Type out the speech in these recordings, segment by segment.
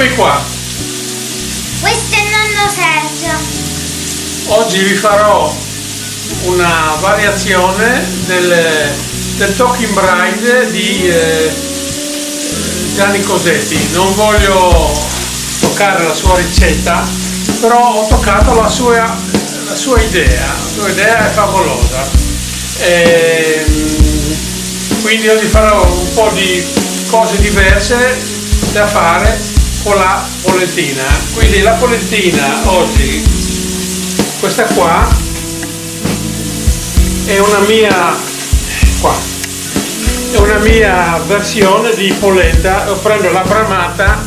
eccomi qua. Questo è il nonno Sergio. Oggi vi farò una variazione del Talking Bride di Gianni Cosetti. Non voglio toccare la sua ricetta, però ho toccato la sua idea. La sua idea è favolosa. Quindi oggi farò un po' di cose diverse da fare con la pollettina. Quindi la pollettina oggi, questa qua è una mia versione di polenta. Prendo la bramata,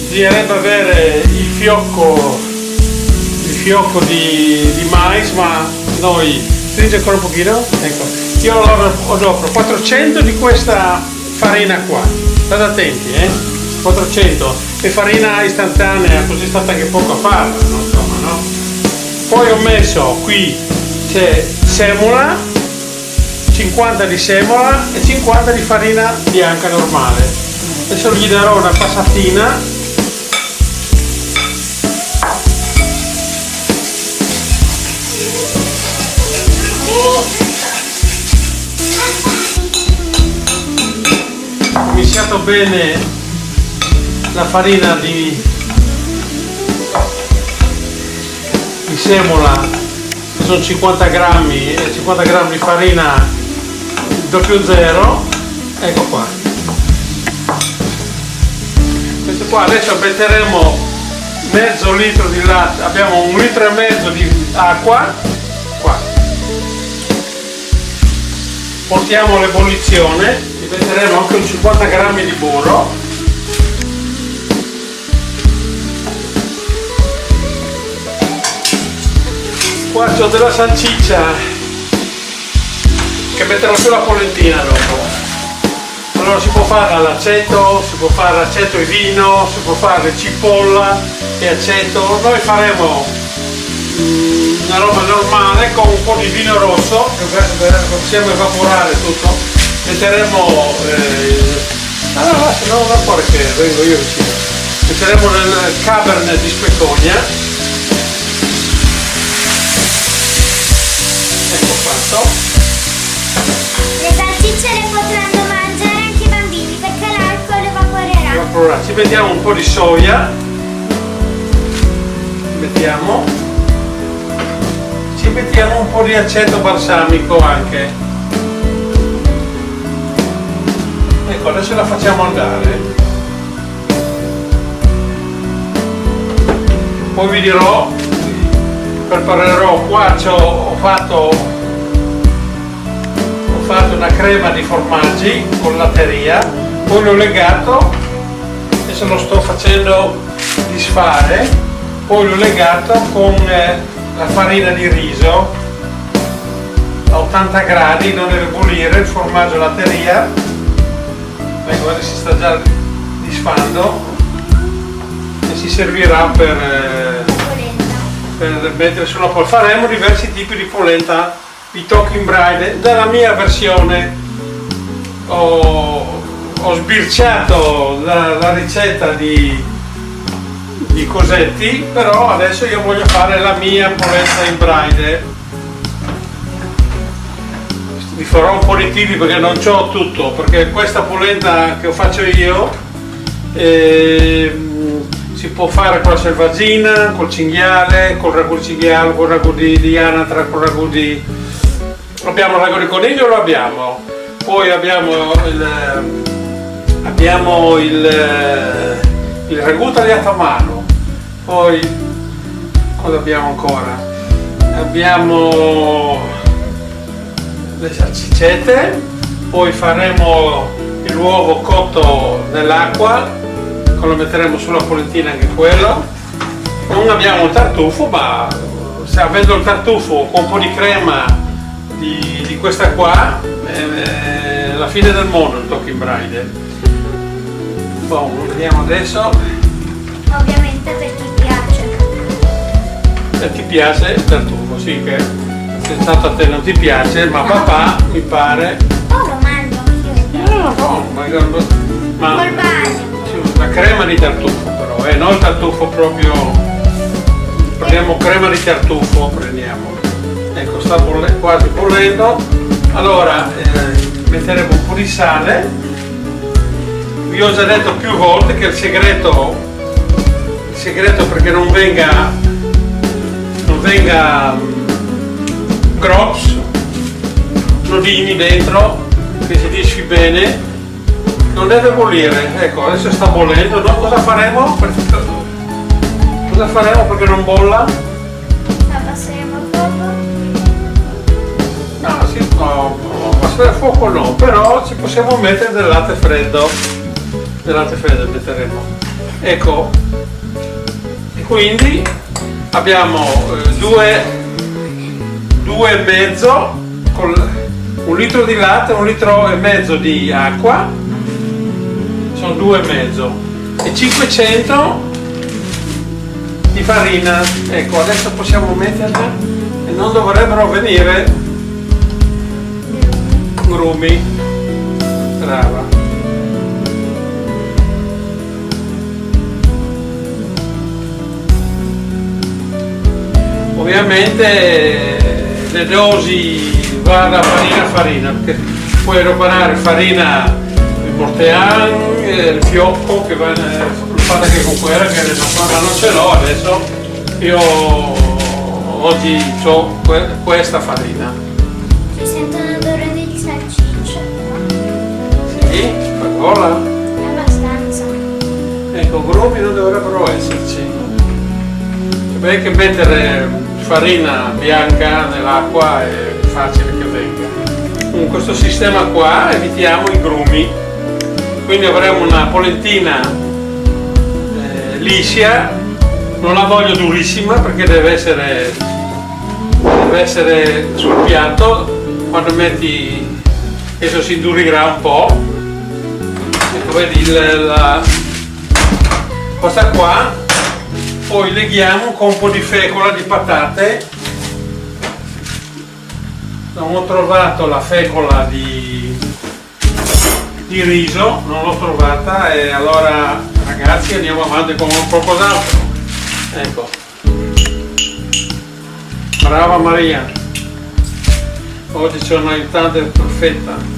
bisognerebbe avere il fiocco di mais, ma noi stringe ancora un pochino, ecco. Io offro 400 di questa farina qua, state attenti, 400, e farina istantanea, così è stata anche poco a farla, no? Insomma, no? Poi ho messo qui, c'è semola, 50 di semola e 50 di farina bianca normale. Adesso gli darò una passatina. Ho mischiato bene la farina di semola, che sono 50 grammi, e 50 grammi di farina 00, ecco qua. Questo qua, adesso metteremo mezzo litro di latte, abbiamo 1,5 litri di acqua, qua. Portiamo l'ebollizione, metteremo anche un 50 grammi di burro. Qua c'ho della salsiccia che metterò sulla pollettina dopo. Allora si può fare all'aceto, si può fare aceto e vino, si può fare cipolla e aceto. Noi faremo una roba normale con un po' di vino rosso, che facciamo evaporare tutto. Metteremo se no da fuori che vengo io vicino. Metteremo del Cabernet di Specogna. Ecco fatto. Le salsicce le potranno mangiare anche i bambini perché l'alcol evaporerà. Ci mettiamo un po' di soia. Ci mettiamo un po' di aceto balsamico anche. Ecco, adesso la facciamo andare. Poi vi dirò, preparerò qua, ho fatto una crema di formaggi con latteria, poi l'ho legato, adesso lo sto facendo disfare, poi l'ho legato con la farina di riso a 80 gradi, non deve bollire il formaggio latteria. Ecco, guarda, si sta già disfando e si servirà per mettere sulla polenta. Faremo diversi tipi di polenta di Talking Bride. Dalla mia versione ho sbirciato la ricetta di Cosetti, però adesso io voglio fare la mia polenta in bride. Vi farò un po' di tipi perché non c'ho tutto, perché questa polenta che faccio io si può fare con la selvaggina, col cinghiale, col ragù di cinghiale, col ragù di anatra, col ragù di... Abbiamo il ragù di coniglio, lo abbiamo. Poi abbiamo il ragù tagliato a mano. Poi cosa abbiamo ancora? Abbiamo le salsicette, poi faremo l'uovo cotto nell'acqua, lo metteremo sulla pollettina anche quello. Non abbiamo il tartufo, ma se avendo il tartufo con un po' di crema di questa qua è la fine del mondo il Talking Bride. Lo vediamo adesso. Ovviamente per chi piace. Se ti piace il tartufo, sì, che sensato a te non ti piace, ma papà mi pare. Oh, lo mangio anch'io. No, ma Col bagno. la crema di tartufo però, non il tartufo proprio, prendiamo crema di tartufo, prendiamo. Ecco, sta quasi bollendo. Allora metteremo un po' di sale. Vi ho già detto più volte che il segreto perché non venga grops, nodini dentro, che si disfi bene, non deve bollire. Ecco, adesso sta bollendo. No? Cosa faremo perché non bolla? Abbasseremo il fuoco. No, sì, no, abbassare il fuoco no, però ci possiamo mettere del latte freddo metteremo. Ecco, e quindi abbiamo 2,5 con 1 litro di latte, 1,5 litri di acqua, sono 2,5 e 500 di farina. Ecco, adesso possiamo metterla e non dovrebbero venire grumi. Brava. Ovviamente le dosi va da farina a farina, perché puoi recuperare farina di Mortean, il fiocco che va fatta che con quella che non ce l'ho adesso. Io oggi ho questa farina. Si sente un odore di salsiccia. Sì, cola. Abbastanza. Ecco, grumi non dovrebbero esserci. Beh, che mettere farina bianca nell'acqua è facile che venga. Con questo sistema qua evitiamo i grumi, quindi avremo una polentina liscia. Non la voglio durissima perché deve essere sul piatto. Quando metti, adesso si indurirà un po'. Ecco, vedi questa qua. Poi leghiamo con un po' di fecola di patate. Non ho trovato la fecola di riso, non l'ho trovata, e allora ragazzi andiamo avanti con qualcos'altro. Ecco. Brava Maria. Oggi c'è un'aiutante perfetta.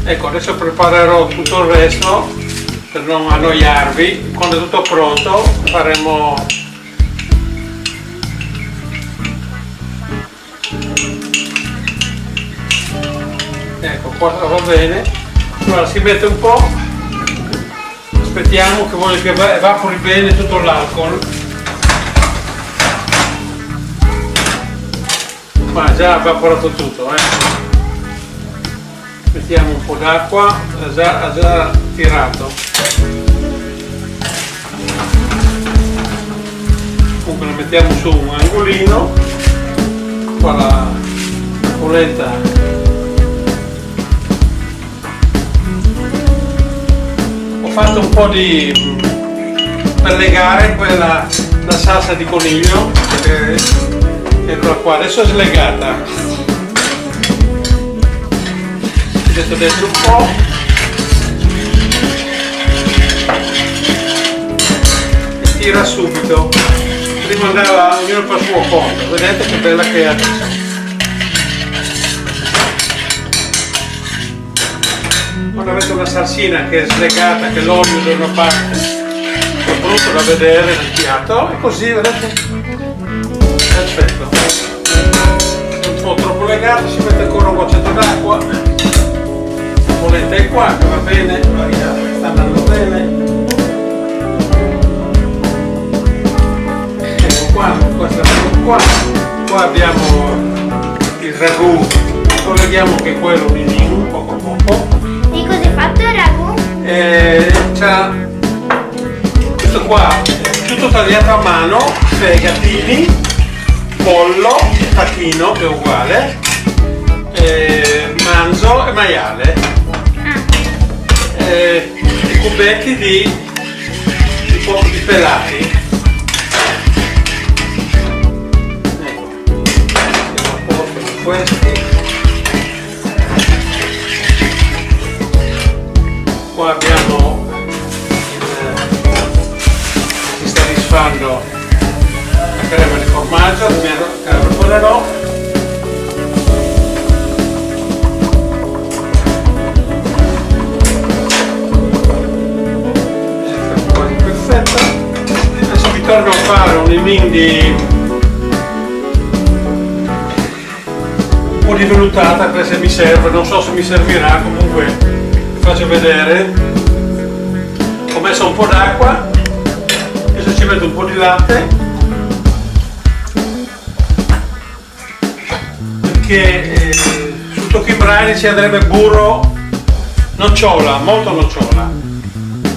Ecco, adesso preparerò tutto il resto per non annoiarvi. Quando è tutto pronto faremo ecco qua, va bene. Allora si mette un po', aspettiamo che evapori bene tutto l'alcol. Ma già evaporato tutto, Mettiamo un po' d'acqua, ha già tirato. Comunque la mettiamo su un angolino, qua la polenta ho fatto un po' per legare la salsa di coniglio, eccola qua, adesso è slegata. Metto dentro un po', e tira subito. Prima andava ognuno per suo conto, vedete che bella che è adesso. Quando avete una salsina che è slegata, che l'olio da una parte è brutto da vedere nel piatto, e così vedete, perfetto. Un po' troppo legato, si mette ancora un goccetto d'acqua. Polenta è qua che va bene, sta andando bene. Ecco qua abbiamo il ragù, colleghiamo che quello di Nino poco a poco. E cosa hai fatto il ragù? C'ha questo qua tutto tagliato a mano, fegatini, pollo, tacchino che è uguale, manzo e maiale. I cubetti di pelati. Ecco, andiamo a posto con questi. Qua abbiamo si sta disfando la crema di formaggio, che la preparerò. Quasi perfetta. Adesso vi torno a fare un limin di un po' di vellutata, per se mi serve, non so se mi servirà, comunque vi faccio vedere. Ho messo un po' d'acqua, adesso ci metto un po' di latte, perché sul Talking Brine ci andrebbe burro nocciola, molto nocciola.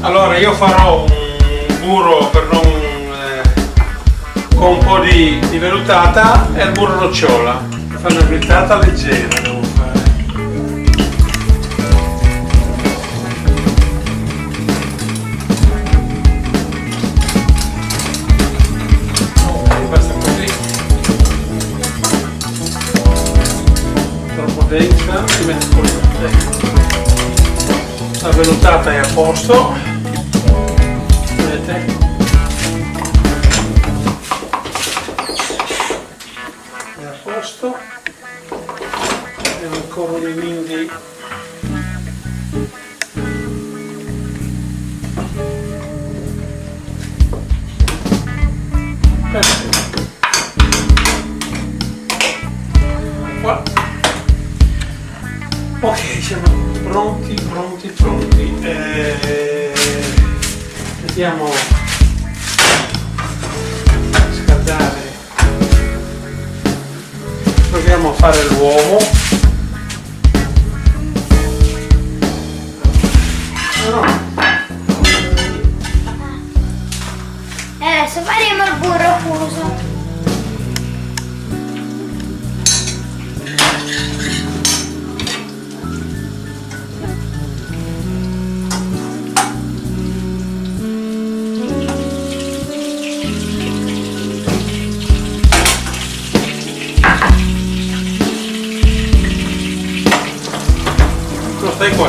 Allora io farò un burro per non con un po' di vellutata e il burro nocciola. Fare una frittata leggera devo fare. Ok, basta così. Troppo densa, si mette un po' di latte. La vellutata è a posto. Vedete? È a posto. Abbiamo ancora un limin di qua. Ok, siamo pronti. Vediamo a scaldare. Proviamo a fare l'uovo. Adesso faremo il burro fuso.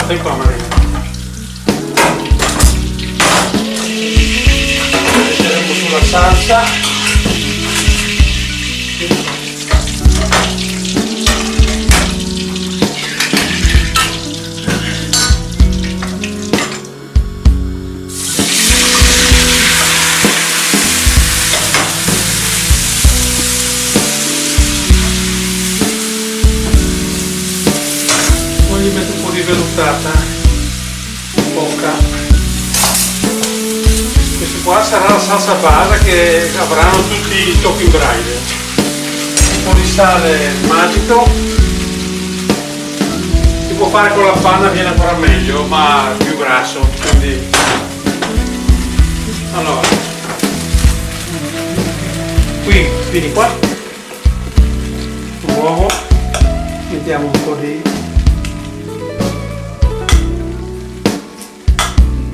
Stai qua Maria. Metteremo sulla salsa. Poi gli metto un po' di vellutata. Poca. Questa qua sarà la salsa base che avranno tutti i Talking Brine. Un po' di sale magico. Si può fare con la panna, viene ancora meglio, ma più grasso, quindi. Allora, qui, vieni qua, uovo, mettiamo un po' di.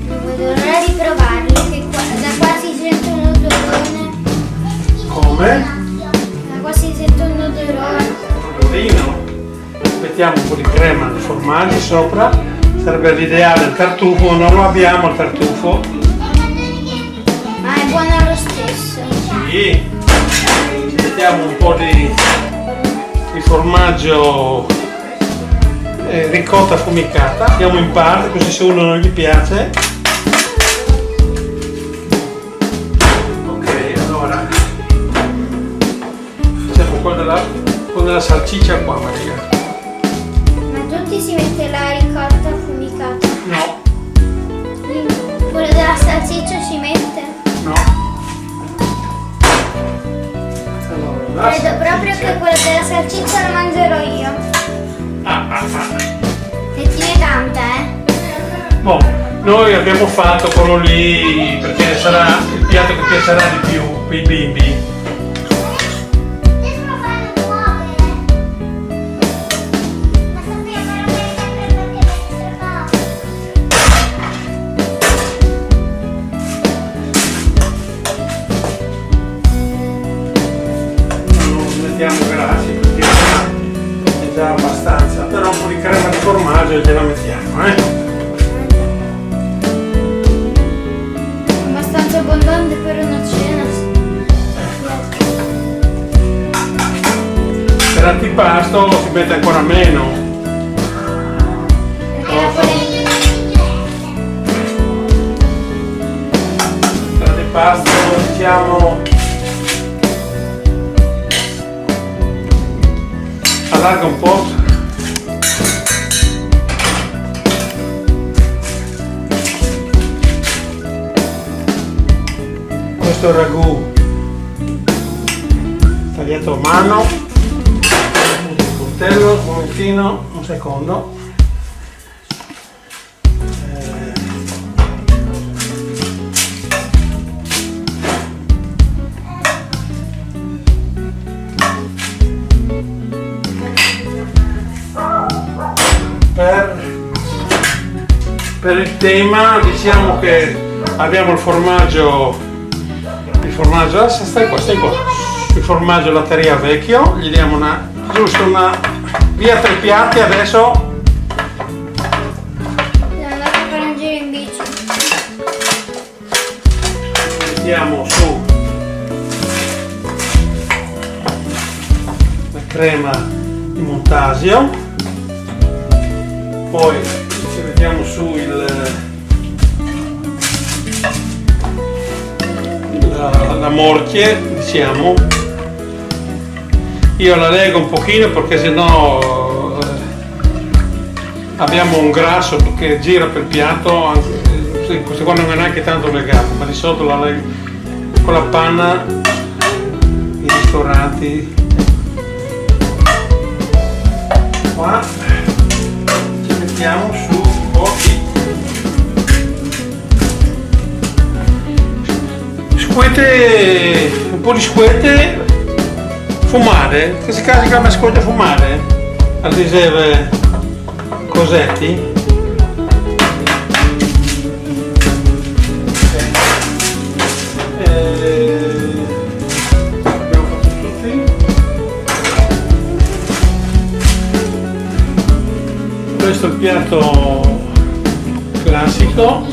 Non vedo l'ora di provarli, che da qua si sente un odorone. Come? Da qua si sente un odorone. Odorino. Mettiamo un po' di crema di formaggio sopra, sarebbe l'ideale il tartufo, non lo abbiamo il tartufo. Ma è buono lo stesso. Sì. Mettiamo un po' di formaggio ricotta affumicata, mettiamo in parte così se uno non gli piace. Ok, allora facciamo con della salsiccia qua Maria. Ma tutti si mette la ricotta affumicata. No, Quello della salsiccia si mette. no. Allora, Credo proprio che quello della salsiccia lo mangerò io. E tiene tanta, Boh, noi abbiamo fatto quello lì perché sarà il piatto che piacerà di più per i bimbi. Non mettiamo grassi perché è già abbastanza, però un po' di crema di formaggio gliela mettiamo, dell'impasto si mette ancora meno. L'antipasto diciamo allarga un po'. Questo è il ragù tagliato a mano, il coltello, un momentino, un secondo. Per il tema diciamo che abbiamo il formaggio stai qua, il formaggio latteria vecchio, gli diamo giusto una via 3 piatti adesso. Sono andata a fare un giro in bici. Mettiamo su la crema di Montasio, poi ci mettiamo su la morchie, diciamo. Io la lego un pochino perché sennò abbiamo un grasso che gira per il piatto, questo qua non è neanche tanto legato, ma di solito la lego con la panna i ristoranti. Qua ci mettiamo su un po' di squette fumare, che si chiama squette fumare, al diseve Cosetti. Abbiamo fatto tutti. Questo è il piatto classico.